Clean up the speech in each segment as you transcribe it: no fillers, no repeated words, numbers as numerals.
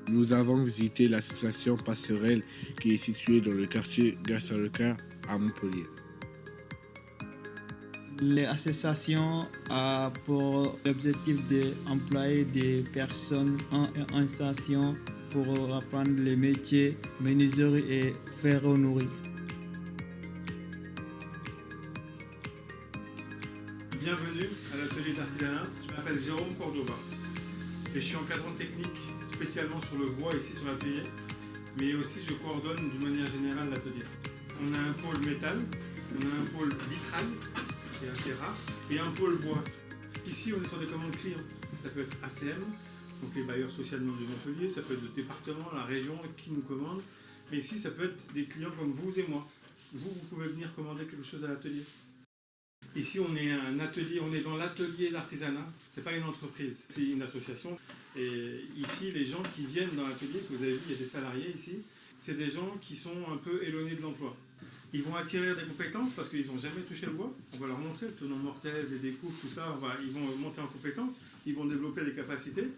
Nous avons visité l'association Passerelle qui est située dans le quartier Gare-Saint-Leu à Montpellier. L'association a pour objectif d'employer des personnes en insertion pour apprendre les métiers menuiserie et ferronnerie. Bienvenue à l'atelier d'artisanat. Je m'appelle Jérôme Cordova et je suis encadrant technique spécialement sur le bois ici sur l'atelier, mais aussi je coordonne d'une manière générale l'atelier. On a un pôle métal, on a un pôle vitral, qui est assez rare, et un pôle bois. Ici on est sur des commandes clients. Ça peut être ACM, donc les bailleurs socialement de Montpellier, ça peut être le département, la région qui nous commande, mais ici ça peut être des clients comme vous et moi. Vous pouvez venir commander quelque chose à l'atelier. Ici, on est un atelier, on est dans l'atelier d'artisanat. C'est pas une entreprise, c'est une association. Et ici, les gens qui viennent dans l'atelier, que vous avez vu, il y a des salariés ici, c'est des gens qui sont un peu éloignés de l'emploi. Ils vont acquérir des compétences parce qu'ils n'ont jamais touché le bois. On va leur montrer le tenant mortaise, les découpes, tout ça. Ils vont monter en compétences, ils vont développer des capacités.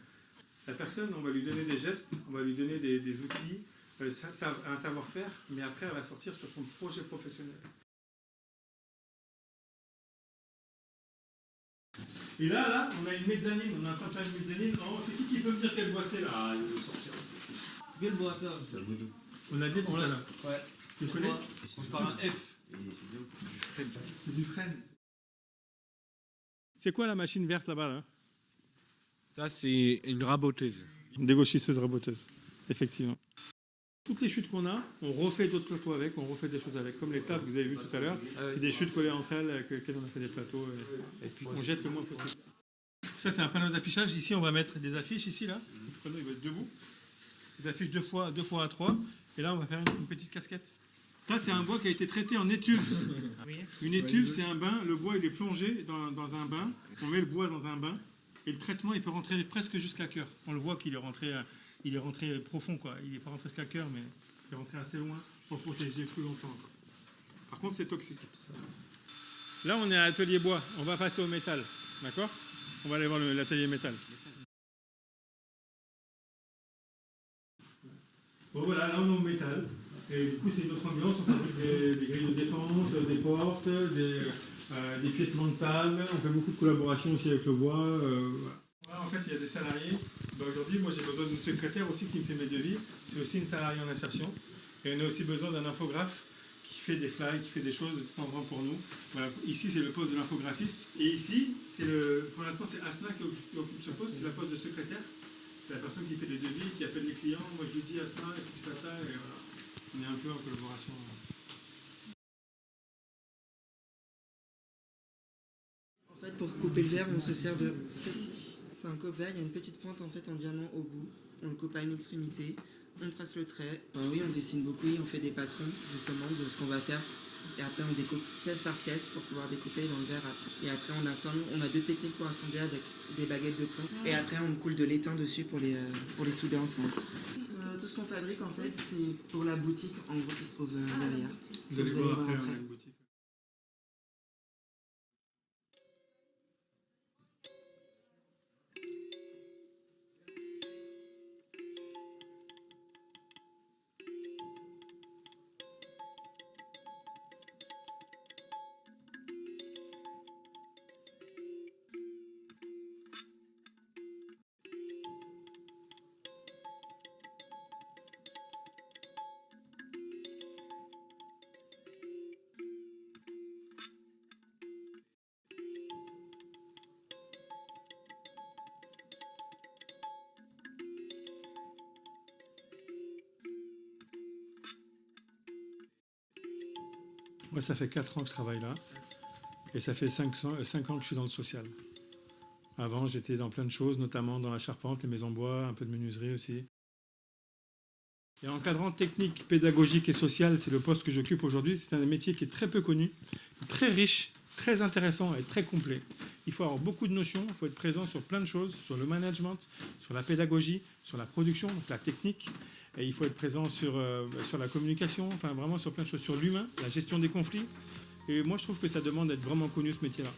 La personne, on va lui donner des gestes, on va lui donner des outils, un savoir-faire, mais après, elle va sortir sur son projet professionnel. Et là, on a une mezzanine, on a un train de faire une mezzanine. Oh, c'est qui peut me dire quel bois c'est là? Ah, il veut sortir. Quel bois ça? C'est le Boudou. On a dit tout à l'heure. Ouais. Tu connais? On se parle un F. C'est du frêne. C'est quoi la machine verte là-bas là? Ça, c'est une raboteuse. Une dégauchisseuse raboteuse, effectivement. Toutes les chutes qu'on a, on refait d'autres plateaux avec, on refait des choses avec. Comme les tables que vous avez vues tout à l'heure, c'est des chutes collées entre elles avec lesquelles on a fait des plateaux. Et puis on jette le moins possible. Ça, c'est un panneau d'affichage. Ici, on va mettre des affiches, ici, là. Le panneau, il va être debout. Des affiches 2x à 3. Et là, on va faire une petite casquette. Ça, c'est un bois qui a été traité en étuve. Une étuve, c'est un bain. Le bois, il est plongé dans un bain. On met le bois dans un bain. Et le traitement, il peut rentrer presque jusqu'à cœur. On le voit qu'il est rentré... Il est rentré profond, quoi. Il n'est pas rentré jusqu'à cœur, mais il est rentré assez loin pour protéger plus longtemps. Par contre, c'est toxique. Tout ça. Là, on est à l'atelier bois. On va passer au métal. D'accord? On va aller voir l'atelier métal. Bon, voilà, là, on est au métal. Et du coup, c'est une autre ambiance. On fabrique des grilles de défense, des portes, des piétements de table. On fait beaucoup de collaboration aussi avec le bois. Voilà, en fait, il y a des salariés. Aujourd'hui, moi, j'ai besoin d'une secrétaire aussi qui me fait mes devis. C'est aussi une salariée en insertion. Et on a aussi besoin d'un infographe qui fait des flyers, qui fait des choses de temps en temps pour nous. Voilà. Ici, c'est le poste de l'infographiste. Et ici, pour l'instant, c'est Asna qui occupe ce poste. C'est la poste de secrétaire. C'est la personne qui fait les devis, qui appelle les clients. Moi, je lui dis Asna, il faut que tu fasses ça. Et voilà. On est un peu en collaboration. En fait, pour couper le verre, on se sert de ceci. C'est un coupe-verre, il y a une petite pointe en fait en diamant au bout. On le coupe à une extrémité, on trace le trait. Oui, on dessine beaucoup et on fait des patrons justement de ce qu'on va faire. Et après, on découpe pièce par pièce pour pouvoir découper dans le verre après. Et après, on assemble. On a deux techniques pour assembler avec des baguettes de plomb. Et après, on coule de l'étain dessus pour les souder ensemble. Tout ce qu'on fabrique en fait, c'est pour la boutique en gros qui se trouve derrière. Vous allez voir après, on a une boutique. Moi, ça fait 4 ans que je travaille là. Et ça fait 5 ans que je suis dans le social. Avant, j'étais dans plein de choses, notamment dans la charpente, les maisons bois, un peu de menuiserie aussi. Et encadrant technique, pédagogique et social, c'est le poste que j'occupe aujourd'hui. C'est un métier qui est très peu connu, très riche, très intéressant et très complet. Il faut avoir beaucoup de notions, il faut être présent sur plein de choses, sur le management, sur la pédagogie, sur la production, donc la technique. Et il faut être présent sur la communication, enfin vraiment sur plein de choses, sur l'humain, la gestion des conflits. Et moi, je trouve que ça demande d'être vraiment connu, ce métier-là.